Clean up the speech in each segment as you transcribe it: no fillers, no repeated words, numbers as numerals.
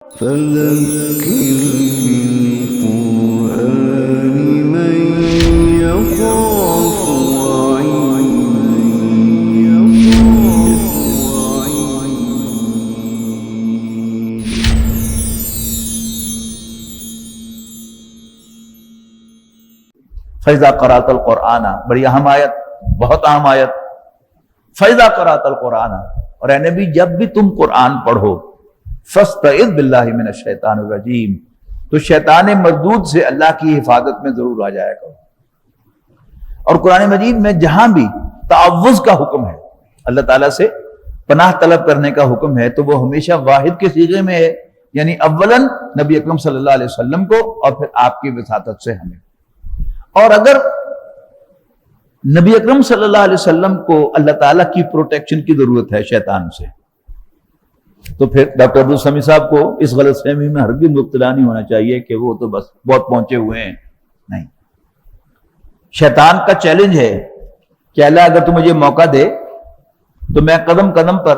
فذكر بالقرآن من يخاف وعيد. فَإِذَا قَرَأْتَ الْقُرْآنَ، بڑی اہم آیت، بہت اہم آیت. فَإِذَا قَرَأْتَ الْقُرْآنَ، اور اے نبی جب بھی تم قرآن پڑھو، فَاسْتَعِذْ بِاللَّهِ مِنَ الشَّيْطَانِ الرَّجِيمِ، تو شیطان مردود سے اللہ کی حفاظت میں ضرور آ جائے گا. اور قرآن مجید میں جہاں بھی تعوذ کا حکم ہے، اللہ تعالیٰ سے پناہ طلب کرنے کا حکم ہے، تو وہ ہمیشہ واحد کے صیغے میں ہے، یعنی اولاً نبی اکرم صلی اللہ علیہ وسلم کو اور پھر آپ کی وساطت سے ہمیں. اور اگر نبی اکرم صلی اللہ علیہ وسلم کو اللہ تعالیٰ کی پروٹیکشن کی ضرورت ہے شیطان سے، تو پھر ڈاکٹر عبدالسمیع صاحب کو اس غلط فہمی میں ہرگز مبتلا نہیں ہونا چاہیے کہ وہ تو بس بہت پہنچے ہوئے ہیں. نہیں، شیطان کا چیلنج ہے کہ اللہ اگر تو مجھے موقع دے تو میں قدم قدم پر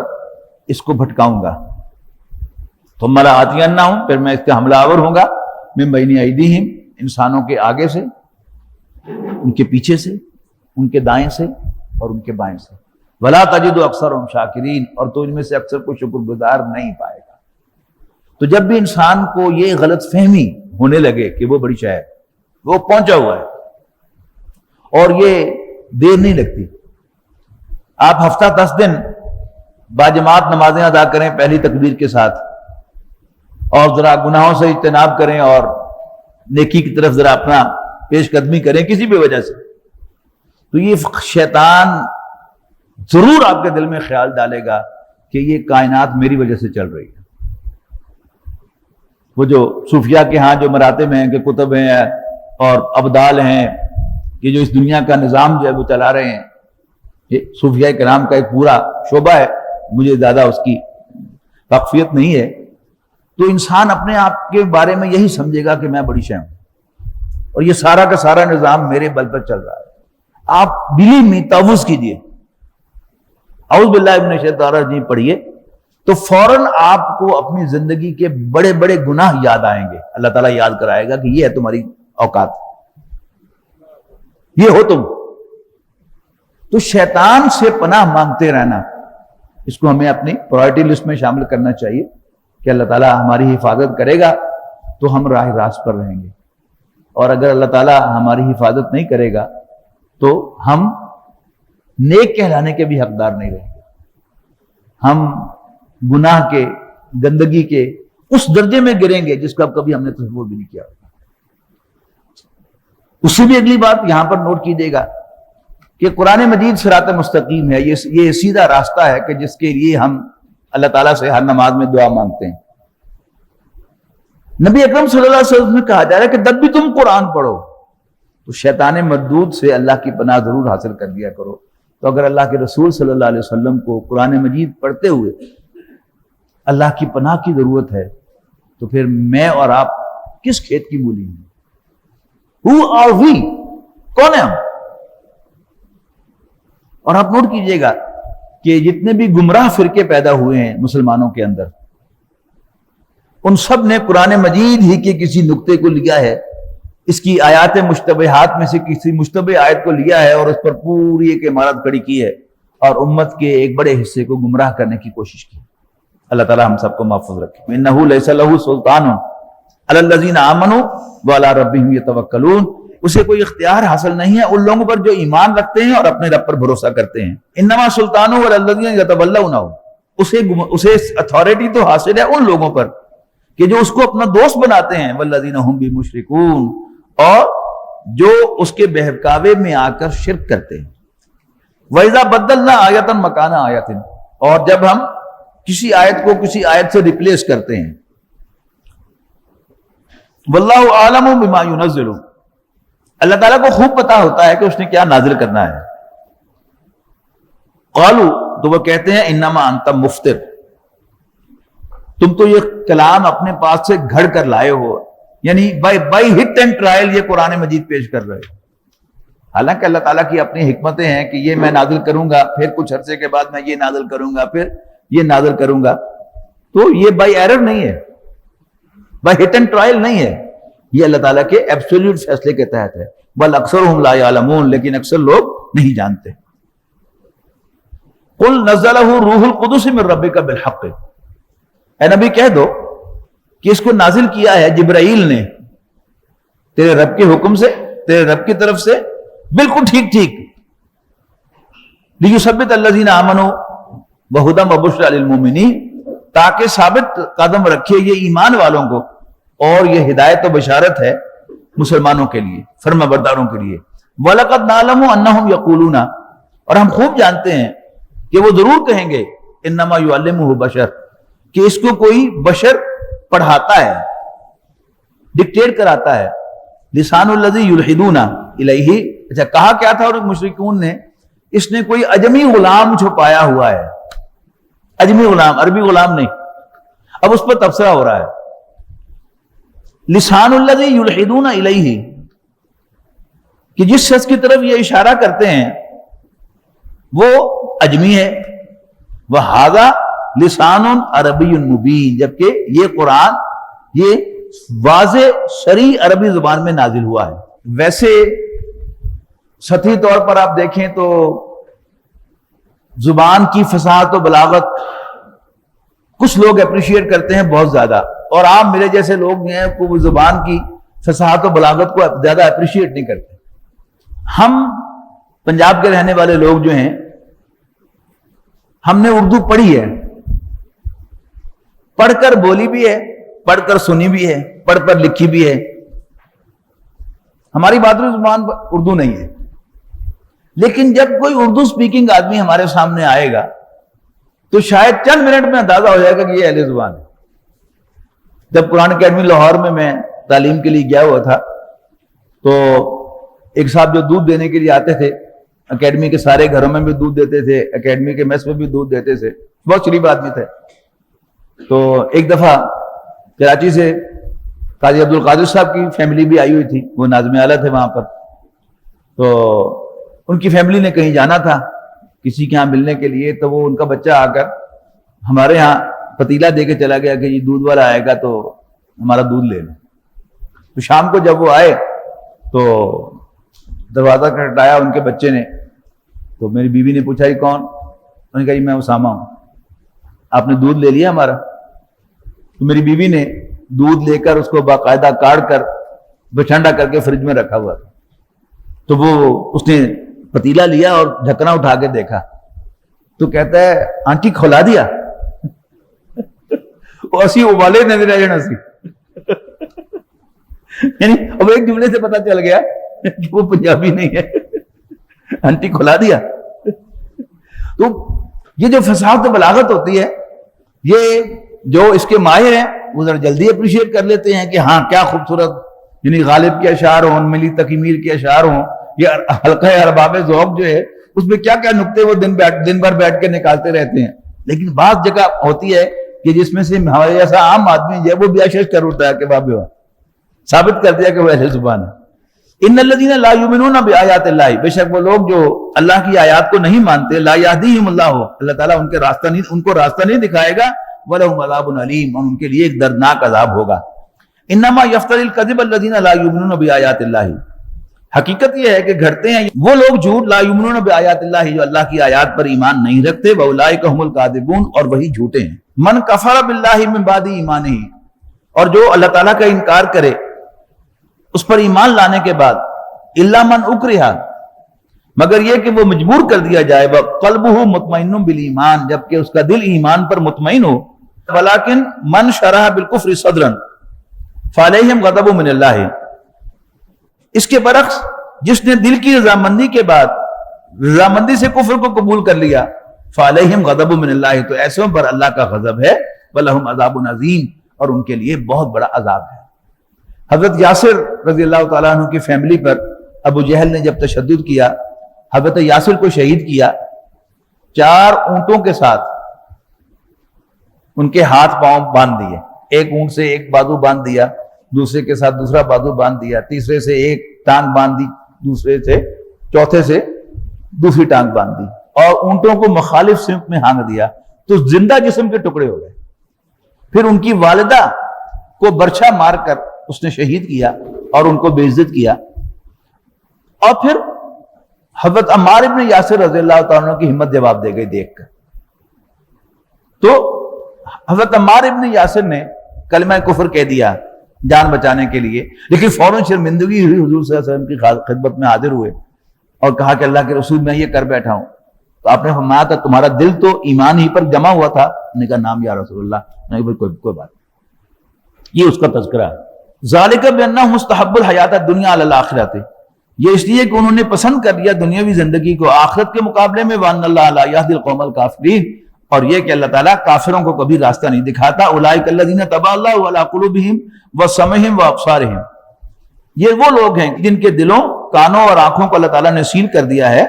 اس کو بھٹکاؤں گا. تم ملا آتین نہ ہوں، پھر میں اس کا حملہ آور ہوں گا، من بین ایدیہم، انسانوں کے آگے سے، ان کے پیچھے سے، ان کے دائیں سے اور ان کے بائیں سے. وَلَا تَجِدُ أَكْثَرَهُمْ شَاكِرِينَ، اور تو ان میں سے اکثر کو شکر گزار نہیں پائے گا. تو جب بھی انسان کو یہ غلط فہمی ہونے لگے کہ وہ بڑی شے ہے، وہ پہنچا ہوا ہے، اور یہ دیر نہیں لگتی. آپ ہفتہ 10 دن باجماعت نمازیں ادا کریں پہلی تکبیر کے ساتھ، اور ذرا گناہوں سے اجتناب کریں اور نیکی کی طرف ذرا اپنا پیش قدمی کریں کسی بھی وجہ سے، تو یہ شیطان ضرور آپ کے دل میں خیال ڈالے گا کہ یہ کائنات میری وجہ سے چل رہی ہے. وہ جو صوفیاء کے ہاں جو مراتب ہیں کہ کتب ہیں اور ابدال ہیں، یہ جو اس دنیا کا نظام جو ہے وہ چلا رہے ہیں، یہ صوفیاء کرام کا ایک پورا شعبہ ہے، مجھے زیادہ اس کی واقفیت نہیں ہے. تو انسان اپنے آپ کے بارے میں یہی سمجھے گا کہ میں بڑی شے ہوں اور یہ سارا کا سارا نظام میرے بل پر چل رہا ہے. آپ بلیو می تعوذ کیجئے، اعوذ باللہ من الشیطان الرجیم پڑھیے، تو فوراً آپ کو اپنی زندگی کے بڑے بڑے گناہ یاد آئیں گے. اللہ تعالیٰ یاد کرائے گا کہ یہ ہے تمہاری اوقات، یہ ہو تم. تو شیطان سے پناہ مانگتے رہنا، اس کو ہمیں اپنی پرائرٹی لسٹ میں شامل کرنا چاہیے کہ اللہ تعالیٰ ہماری حفاظت کرے گا تو ہم راہ راست پر رہیں گے، اور اگر اللہ تعالیٰ ہماری حفاظت نہیں کرے گا تو ہم نیک کہلانے کے بھی حقدار نہیں رہیں گے. ہم گناہ کے، گندگی کے اس درجے میں گریں گے جس کا کبھی ہم نے تصور بھی نہیں کیا. اس سے بھی اگلی بات یہاں پر نوٹ کیجیے گا کہ قرآن مجید صراط مستقیم ہے، یہ سیدھا راستہ ہے کہ جس کے لیے ہم اللہ تعالیٰ سے ہر نماز میں دعا مانگتے ہیں. نبی اکرم صلی اللہ علیہ وسلم نے کہا جا رہا ہے کہ جب بھی تم قرآن پڑھو تو شیطان مردود سے اللہ کی پناہ ضرور حاصل کر لیا کرو. تو اگر اللہ کے رسول صلی اللہ علیہ وسلم کو قرآن مجید پڑھتے ہوئے اللہ کی پناہ کی ضرورت ہے تو پھر میں اور آپ کس کھیت کی مولی ہیں؟ Who are we؟ کون ہیں ہم؟ اور آپ نوٹ کیجئے گا کہ جتنے بھی گمراہ فرقے پیدا ہوئے ہیں مسلمانوں کے اندر، ان سب نے قرآن مجید ہی کے کسی نقطے کو لیا ہے، اس کی آیات مشتبہات میں سے کسی مشتبہ آیت کو لیا ہے اور اس پر پوری ایک عمارت کھڑی کی ہے اور امت کے ایک بڑے حصے کو گمراہ کرنے کی کوشش کی. اللہ تعالی ہم سب کو محفوظ رکھے. انہ لیس لہ سلطان علی الذین آمنوا وعلی ربہم یتوکلون، اسے کوئی اختیار حاصل نہیں ہے ان لوگوں پر جو ایمان رکھتے ہیں اور اپنے رب پر بھروسہ کرتے ہیں. انما سلطانہ علی الذین یتولونہ، اسے اتھارٹی تو حاصل ہے ان لوگوں پر کہ جو اس کو اپنا دوست بناتے ہیں، والذین ھم بہ مشرکون، اور جو اس کے بہکاوے میں آ کر شرک کرتے ہیں. وَإِذَا بَدَّلْنَا آیَةً مَكَانَ آیَةٍ، اور جب ہم کسی آیت کو کسی آیت سے ریپلیس کرتے ہیں. وَاللَّهُ أَعْلَمُ بِمَا يُنَزِّلُ، اللہ تعالیٰ کو خوب پتا ہوتا ہے کہ اس نے کیا نازل کرنا ہے. قالوا، تو وہ کہتے ہیں انما انت مفتر، تم تو یہ کلام اپنے پاس سے گھڑ کر لائے ہو، یعنی بائی ہٹ اینڈ ٹرائل یہ قرآن مجید پیش کر رہے ہو. حالانکہ اللہ تعالیٰ کی اپنی حکمتیں ہیں کہ یہ میں نازل کروں گا، پھر کچھ عرصے کے بعد میں یہ نازل کروں گا، پھر یہ نازل کروں گا. تو یہ بائی ایرر نہیں ہے، بائی ہٹ اینڈ ٹرائل نہیں ہے، یہ اللہ تعالیٰ کے ایبسولوٹ فیصلے کے تحت ہے. بل اکثرهم لا یعلمون، لیکن اکثر لوگ نہیں جانتے. قل نزلہ روح القدس من ربک بالحق، اے نبی کہہ دو کہ اس کو نازل کیا ہے جبرائیل نے تیرے رب کے حکم سے، تیرے رب کی طرف سے، بالکل ٹھیک ٹھیک. لیثبت الذین آمنوا وہدی وبشری للمؤمنین، تاکہ ثابت قدم رکھے یہ ایمان والوں کو، اور یہ ہدایت و بشارت ہے مسلمانوں کے لیے، فرما برداروں کے لیے. وَلَقَدْ نَعْلَمُ أَنَّهُمْ يَقُولُونَ، اور ہم خوب جانتے ہیں کہ وہ ضرور کہیں گے انما یعلمہ بشر، کہ اس کو کوئی بشر پڑھاتا ہے، ڈکٹیٹ کراتا ہے. لسان الذی یلحدون الیہ، اچھا کہا کیا تھا اور مشرکون نے، اس نے کوئی اجمی غلام چھپایا ہوا ہے. اجمی غلام، عربی غلام نہیں. اب اس پر تبصرہ ہو رہا ہے. لسان الذی یلحدون الیہ، کہ جس شخص کی طرف یہ اشارہ کرتے ہیں وہ اجمی ہے. وہذا لسان عربی مبین، جبکہ یہ قرآن یہ واضح صریح عربی زبان میں نازل ہوا ہے. ویسے سطحی طور پر آپ دیکھیں تو زبان کی فصاحت و بلاغت کچھ لوگ اپریشیٹ کرتے ہیں بہت زیادہ، اور عام میرے جیسے لوگ ہیں کہ وہ زبان کی فصاحت و بلاغت کو زیادہ اپریشیٹ نہیں کرتے. ہم پنجاب کے رہنے والے لوگ جو ہیں، ہم نے اردو پڑھی ہے، پڑھ کر بولی بھی ہے، پڑھ کر سنی بھی ہے، پڑھ کر لکھی بھی ہے. ہماری مادری زبان اردو نہیں ہے، لیکن جب کوئی اردو سپیکنگ آدمی ہمارے سامنے آئے گا تو شاید چند منٹ میں اندازہ ہو جائے گا کہ یہ اہل زبان ہے. جب قرآن اکیڈمی لاہور میں تعلیم کے لیے گیا ہوا تھا تو ایک صاحب جو دودھ دینے کے لیے آتے تھے، اکیڈمی کے سارے گھروں میں بھی دودھ دیتے تھے، اکیڈمی کے میس میں بھی دودھ دیتے تھے، بہت شریف آدمی تھے. تو ایک دفعہ کراچی سے قاضی عبد القادر صاحب کی فیملی بھی آئی ہوئی تھی، وہ ناظم اعلیٰ تھے وہاں پر. تو ان کی فیملی نے کہیں جانا تھا کسی کے ہاں ملنے کے لیے، تو وہ ان کا بچہ آ کر ہمارے ہاں پتیلا دے کے چلا گیا کہ یہ دودھ والا آئے گا تو ہمارا دودھ لے لیں. تو شام کو جب وہ آئے تو دروازہ کھٹکھٹایا ان کے بچے نے. تو میری بیوی نے پوچھا یہ کون؟ انہوں نے کہا جی میں اسامہ ہوں. آپ نے دودھ لے لیا ہمارا؟ تو میری بیوی نے دودھ لے کر اس کو باقاعدہ کاٹ کر ٹھنڈا کر کے فریج میں رکھا ہوا تھا. تو وہ اس نے پتیلا لیا اور ڈھکنا اٹھا کے دیکھا تو کہتا ہے آنٹی کھلا دیا. وہ اسی ابالے نظر آ جانا سی، یعنی اب ایک جملے سے پتا چل گیا کہ وہ پنجابی نہیں ہے. آنٹی کھلا دیا. تو یہ جو فصاحت و بلاغت ہوتی ہے، یہ جو اس کے ماہر ہیں وہ ذرا جلدی اپریشیٹ کر لیتے ہیں کہ ہاں کیا خوبصورت، یعنی غالب کے اشعار ہوں، ملی تقیمیر کے اشعار ہوں، یہ حلقہ ارباب ذوق جو ہے اس میں کیا کیا نکتے وہ دن بھر بیٹھ کے نکالتے رہتے ہیں. لیکن بعض جگہ ہوتی ہے کہ جس میں سے ہمارے جیسا عام آدمی جو ہے وہ بھی اشش کر اٹھتا ہے کہ بابے ثابت کر دیا کہ وہ اہل زبان ہے. ان الذین لا یؤمنون بآیات اللہ، بے شک وہ لوگ جو اللہ کی آیات کو نہیں مانتے، لا یہدیہم اللہ، اللہ تعالیٰ ان کو راستہ نہیں دکھائے گا، ولہم عذاب علیم، اور ان کے لیے ایک دردناک عذاب ہوگا. انما یفتری الکذب الذین لا یؤمنون بآیات اللہ، حقیقت یہ ہے کہ گھڑتے ہیں وہ لوگ جھوٹ، لا یؤمنون بآیات اللہ، جو اللہ کی آیات پر ایمان نہیں رکھتے، واولئک هم الکاذبون، اور وہی جھوٹے ہیں. من کفر باللہ من بعد ایمانہ، اور جو اللہ تعالیٰ کا انکار کرے اس پر ایمان لانے کے بعد، الا من اکرہ، مگر یہ کہ وہ مجبور کر دیا جائے، قلبہ مطمئن بالایمان، جبکہ اس کا دل ایمان پر مطمئن ہو، ولکن من شرح بالکفر صدرا فعلیہم غضب من اللہ، اس کے برعکس جس نے دل کی رضامندی کے بعد رضامندی سے کفر کو قبول کر لیا، فعلیہم غضب من اللہ، تو ایسوں پر اللہ کا غضب ہے، ولہم عذاب عظیم، اور ان کے لیے بہت بڑا عذاب ہے. حضرت یاسر رضی اللہ تعالیٰ عنہ کی فیملی پر ابو جہل نے جب تشدد کیا، حضرت یاسر کو شہید کیا، 4 اونٹوں کے ساتھ ان کے ہاتھ پاؤں باندھ دیے، ایک اونٹ سے ایک بازو باندھ دیا، دوسرے کے ساتھ دوسرا بازو باندھ دیا، تیسرے سے ایک ٹانگ باندھ دی، چوتھے سے دوسری ٹانگ باندھ دی، اور اونٹوں کو مخالف سمت میں ہانگ دیا، تو زندہ جسم کے ٹکڑے ہو گئے. پھر ان کی والدہ کو برچھا مار کر اس نے شہید کیا اور ان کو بے عزت کیا. اور پھر حضرت عمار ابن یاسر رضی اللہ تعالیٰ عنہ کی ہمت جواب دے گئی دیکھ کر. تو حضرت عمار ابن یاسر نے کلمہ کفر کہہ دیا جان بچانے کے لیے، لیکن فوراً شرمندگی ہوئی، حضور صلی اللہ علیہ وسلم کی خدمت میں حاضر ہوئے اور کہا کہ اللہ کے رسول میں یہ کر بیٹھا ہوں. تو آپ نے فرمایا تھا تمہارا دل تو ایمان ہی پر جمع ہوا تھا. نے کہا نام یا رسول اللہ. نہیں بھائی کوئی بات. یہ اس کا تذکرہ ہے. ذالک بانہ مستحب الحیات الدنیا علی الآخرۃ، یہ اس لیے کہ انہوں نے پسند کر لیا دنیاوی زندگی کو آخرت کے مقابلے میں. وان اللہ لا یہدی القوم الکافرین، اور یہ کہ اللہ تعالیٰ کافروں کو کبھی راستہ نہیں دکھاتا. اولئک الذین طبع اللہ علی قلوبہم وسمعہم وابصارہم، یہ وہ لوگ ہیں جن کے دلوں، کانوں اور آنکھوں کو اللہ تعالیٰ نے سیل کر دیا ہے.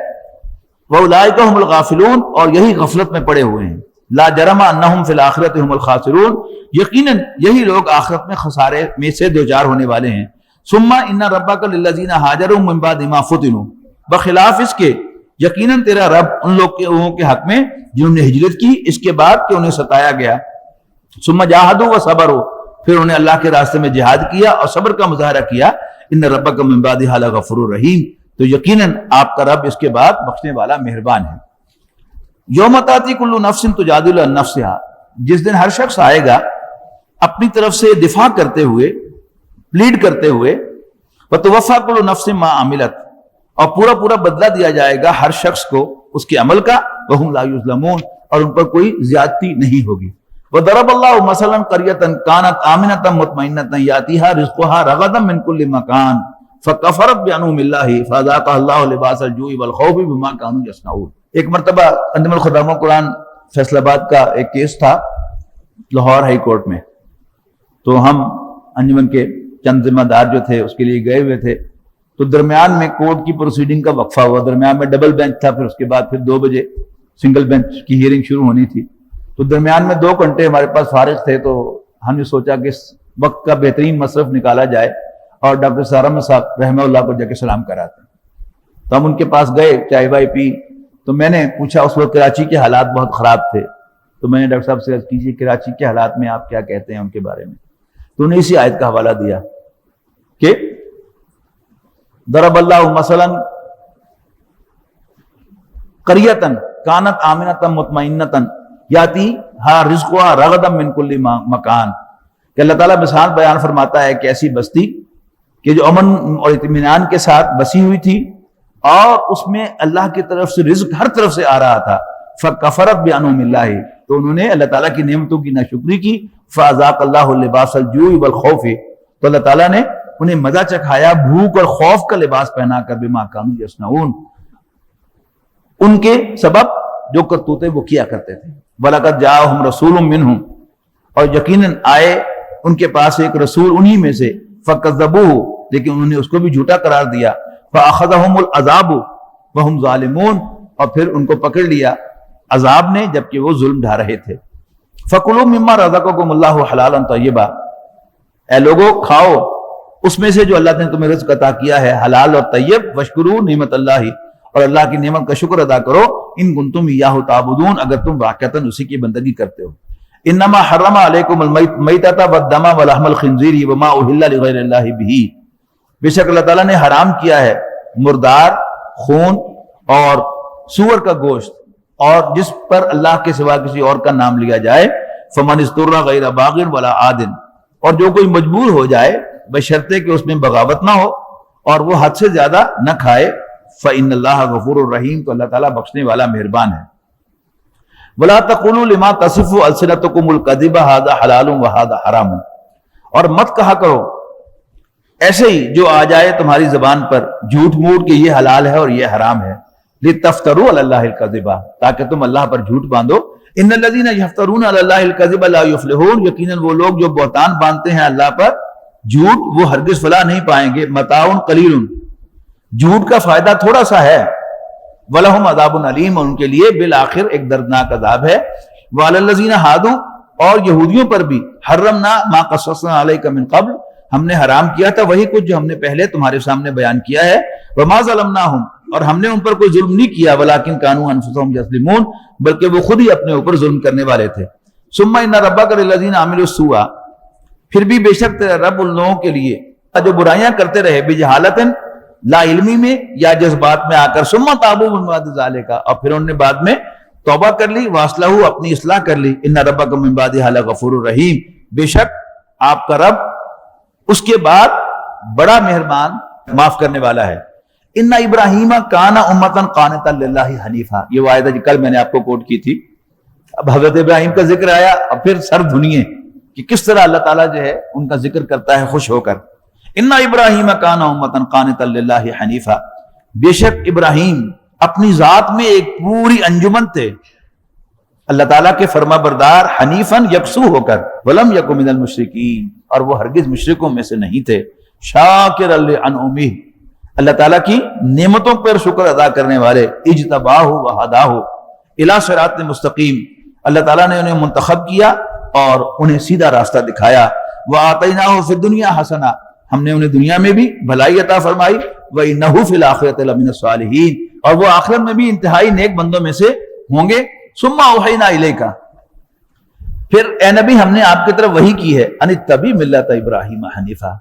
واولئک هم الغافلون، اور یہی غفلت میں پڑے ہوئے ہیں. لا جرم انہم فی الآخرۃ هم الخاسرون، یقیناً یہی لوگ آخرت میں خسارے میں سے دوچار ہونے والے ہیں. ثم ان ربک للذین ہاجروا من بعد ما فتنوا، بخلاف اس کے یقیناً تیرا رب ان لوگوں کے حق میں جنہوں نے ہجرت کی اس کے بعد کہ انہیں ستایا گیا. ثم جاہدوا وصبروا، پھر انہیں اللہ کے راستے میں جہاد کیا اور صبر کا مظاہرہ کیا. ان ربک من بعدھا لغفور رحیم، تو یقیناً آپ کا رب اس کے بعد بخشنے والا مہربان ہے. یوم تاتی کل نفس تجادل عن نفسہا، جس دن ہر شخص آئے گا اپنی طرف سے دفاع کرتے ہوئے، پلیڈ کرتے ہوئے. وتوفی کل نفس ما عملت، اور پورا بدلہ دیا جائے گا ہر شخص کو اس کے عمل کا. وہم لا یظلمون، اور ان پر کوئی زیادتی نہیں ہوگی. وضرب اللہ مثلا قریۃ کانت آمنۃ مطمئنۃ یاتیھا رزقھا رغدا من کل مکان فکفرت بانعم اللہ فذاقھا اللہ لباس الجوع والخوف بما كانوا یصنعون. ایک مرتبہ انجمن الخداموں قرآن فیصل آباد کا ایک کیس تھا لاہور ہائی کورٹ میں. تو ہم انجمن کے چند ذمہ دار جو تھے اس کے لیے گئے ہوئے تھے. تو درمیان میں کورٹ کی پروسیڈنگ کا وقفہ ہوا، درمیان میں ڈبل بینچ تھا، پھر اس کے بعد پھر 2 بجے سنگل بینچ کی ہیئرنگ شروع ہونی تھی. تو درمیان میں 2 گھنٹے ہمارے پاس فارغ تھے. تو ہم نے سوچا کہ اس وقت کا بہترین مصرف نکالا جائے اور ڈاکٹر سارا صاحب رحمہ اللہ کو جا کے سلام کراتے ہیں. تو ہم ان کے پاس گئے، چائے وائے پی. تو میں نے پوچھا، اس وقت کراچی کے حالات بہت خراب تھے. تو میں نے ڈاکٹر صاحب سے عرض کیجیے کراچی کے حالات میں آپ کیا کہتے ہیں ان کے بارے میں. تو انہیں اسی آیت کا حوالہ دیا کہ ضرب اللہ مثلا قریۃ کانت آمنۃ مطمئنۃ یاتیھا رزقھا رغدا من کل مکان، کہ اللہ تعالیٰ مثال بیان فرماتا ہے کہ ایسی بستی کہ جو امن اور اطمینان کے ساتھ بسی ہوئی تھی اور اس میں اللہ کی طرف سے رزق ہر طرف سے آ رہا تھا. فکفرت بانعم اللہ، تو انہوں نے اللہ تعالیٰ کی نعمتوں کی ناشکری کی. فاذاق اللہ لباس الجوع والخوف، تو اللہ تعالیٰ نے انہیں مزہ چکھایا بھوک اور خوف کا لباس پہنا کر. بما كانوا یصنعون، ان کے سبب جو کرتوتے وہ کیا کرتے تھے. وَلَقَدْ جَاءَهُمْ رَسُولٌ مِّنْهُمْ، اور یقیناً آئے ان کے پاس ایک رسول انہی میں سے. فَكَذَّبُوهُ، لیکن انہوں نے اس کو بھی جھوٹا قرار دیا. فَأَخَذَهُمُ الْعَذَابُ وَهُمْ ظَالِمُونَ، اور پھر ان کو پکڑ لیا عذاب نے جبکہ وہ ظلم ڈھا رہے تھے. فَكُلُوا مِمَّا رَزَقَكُمُ اللَّهُ حَلَالًا طَيِّبًا، اے لوگو کھاؤ اس میں سے جو اللہ نے تمہیں رزق عطا کیا ہے حلال اور طیب. وَاشْكُرُوا نعمت اللہ، اور اللہ کی نعمت کا شکر ادا کرو. ان کنتم ایاہ تعبدون، اگر تم واقعتاً اسی کی بندگی کرتے ہو. انما حرم علیکم المیتۃ والدم ولحم الخنزیر وما اہل لغیر اللہ بہ، بے شک اللہ تعالیٰ نے حرام کیا ہے مردار، خون اور سور کا گوشت، اور جس پر اللہ کے سوا کسی اور کا نام لیا جائے. فمن اضطر غیر باغ ولا عاد، اور جو کوئی مجبور ہو جائے بشرطے کہ اس میں بغاوت نہ ہو اور وہ حد سے زیادہ نہ کھائے. فإن اللہ غفور الرحیم، تو اللہ تعالیٰ بخشنے والا مہربان ہے. ولا تقولوا لما تصف السنتكم الكذب هذا حلال وهذا حرام، اور مت کہا کرو ایسے ہی جو آ جائے تمہاری زبان پر جھوٹ موٹ کہ یہ حلال ہے اور یہ حرام ہے. لتفتروا علی اللہ الكذب، تاکہ تم اللہ پر جھوٹ باندھو. ان الذين يفترون على الله الكذب لا يفلحون، یقیناً وہ لوگ جو بہتان باندھتے ہیں اللہ پر جھوٹ وہ ہرگز فلاح نہیں پائیں گے. متاع قلیل، جھوٹ کا فائدہ تھوڑا سا ہے. وَلَهُمْ عَذَابٌ عَلِيمٌ، اور ان کے لیے بالآخر ایک دردناک عذاب ہے. وَعَلَى الَّذِينَ هَادُوا، اور یہودیوں پر بھی حرمنا ما قصصنا علیک من قبل، ہم نے حرام کیا تھا وہی کچھ جو ہم نے پہلے تمہارے سامنے بیان کیا ہے. وما ظلمناہم، اور ہم نے ان پر کوئی ظلم نہیں کیا. ولکن کانوا انفسہم یظلمون، بلکہ وہ خود ہی اپنے اوپر ظلم کرنے والے تھے. ثم ان ربک للذین عملوا السوء، پھر بھی بے شک تیرا رب ان لوگوں کے لیے جو برائیاں کرتے رہے بجہالتن لا علمی میں یا جذبات میں آ کر ثم تابوا من بعد ذالک، اور پھر انہوں نے بعد میں توبہ کر لی، واصلحوا اپنی اصلاح کر لی، ان ربک من بعدھا لغفور رحیم، بے شک آپ کا رب اس کے بعد بڑا مہربان معاف کرنے والا ہے۔ ان ابراہیم کان امۃ قانتا للہ حنیفا، یہ وہ آیت ہے کل میں نے آپ کو کوٹ کی تھی۔ اب حضرت ابراہیم کا ذکر آیا، اب پھر سر دھنیے کہ کس طرح اللہ تعالیٰ جو ہے ان کا ذکر کرتا ہے خوش ہو کر۔ ان ابراہیم کان امۃ قانتا للہ حنیفا، بے شک ابراہیم اپنی ذات میں ایک پوری انجمن تھے، اللہ تعالیٰ کے فرما بردار، حنیفاً یکسو ہو کر، ولم یک من المشرکین، اور وہ ہرگز مشرکوں میں سے نہیں تھے، شاکرا لانعمہ، اللہ تعالیٰ کی نعمتوں پر شکر ادا کرنے والے، اجتباہ وہداہ الی صراط مستقیم، اللہ تعالیٰ نے انہیں منتخب کیا اور انہیں سیدھا راستہ دکھایا۔ وآتیناہ فی الدنیا حسنہ، ہم نے انہیں دنیا میں بھی بھلائی عطا فرمائی، وإنہ فی الآخرۃ لمن الصالحین، اور وہ آخرت میں بھی انتہائی نیک بندوں میں سے ہوں گے۔ ثم اوحینا الیک، پھر اے نبی ہم نے آپ کی طرف وحی کی ہے، ان اتبع ملت ابراہیم حنیفا،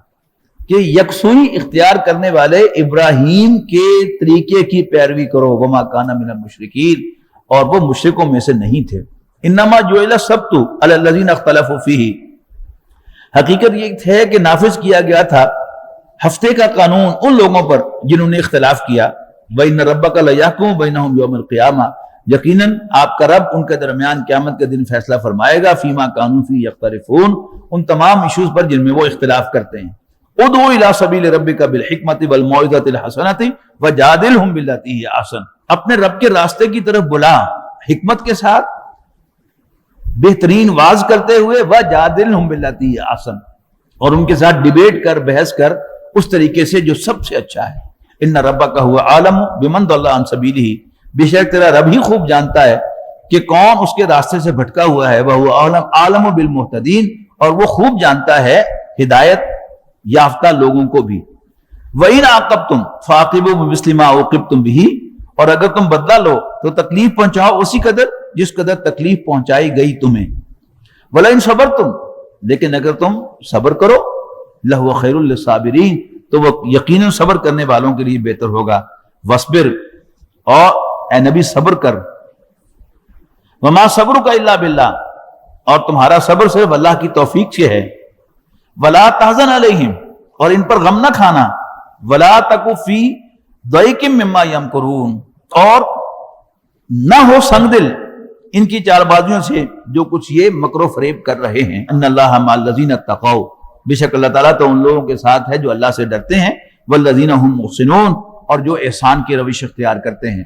کہ یکسوئی اختیار کرنے والے ابراہیم کے طریقے کی پیروی کرو، وما کان من المشرکین، اور وہ مشرکوں میں سے نہیں تھے۔ انما جعل السبت علی الذین اختلفوا فیہ، حقیقت یہ ہے کہ نافذ کیا گیا تھا ہفتے کا قانون ان لوگوں پر جنہوں نے اختلاف کیا۔ وَإِنَّ رَبَّكَ لَيَحْكُمُ بَيْنَهُمْ يَوْمَ الْقِيَامَةِ، یقیناً آپ کا رب ان کے درمیان قیامت کے دن فیصلہ فرمائے گا، فیما کانوا فیہ یختلفون، ان تمام ایشوز پر جن میں وہ اختلاف کرتے ہیں۔ ادعو الی سبیل ربک بالحکمۃ والموعظۃ الحسنۃ وجادلہم باللتی ہی احسن، اپنے رب کے راستے کی طرف بلا، حکمت کے ساتھ بہترین واز کرتے ہوئے، وجادلہم باللتی ہی احسن، اور ان کے ساتھ ڈیبیٹ کر، بحث کر اس طریقے سے جو سب سے اچھا ہے۔ ان ربک هو عالم بمن ضل عن سبیلہ، بے شک تیرا رب ہی خوب جانتا ہے کہ کون اس کے راستے سے بھٹکا ہوا ہے، وہ عالم بالمہتدین، اور وہ خوب جانتا ہے ہدایت یافتہ لوگوں کو بھی۔ وَإِنْ عَاقَبْتُمْ فَعَاقِبُوا بِمِثْلِ مَا عُوقِبْتُمْ بِهِ، اور اگر تم بدلہ لو تو تکلیف پہنچاؤ اسی قدر جس قدر تکلیف پہنچائی گئی تمہیں۔ وَلَئِنْ صَبَرْتُمْ، لیکن اگر تم صبر کرو، لَهُوَ خَيْرٌ لِلصَّابِرِينَ، تو وہ یقیناً صبر کرنے والوں کے لیے بہتر ہوگا۔ وَاصْبِرْ، اور اے نبی صبر کر، وَمَا صَبْرُكَ إِلَّا بِاللَّهِ، اور تمہارا صبر صرف اللہ کی توفیق سے ہے۔ وَلَا تَحْزَنْ عَلَيْهِمْ، اور ان پر غم نہ کھانا۔ وَلَا تَكُ فِي ضَيْقٍ مِّمَّا يَمْكُرُونَ، اور نہ ہو سنگ دل ان کی چال بازیوں سے جو کچھ یہ مکر و فریب کر رہے ہیں۔ ان اللہ مع الذین اتقوا، بے شک اللہ تعالیٰ تو ان لوگوں کے ساتھ ہے جو اللہ سے ڈرتے ہیں، والذین هم محسنون، اور جو احسان کی روش اختیار کرتے ہیں۔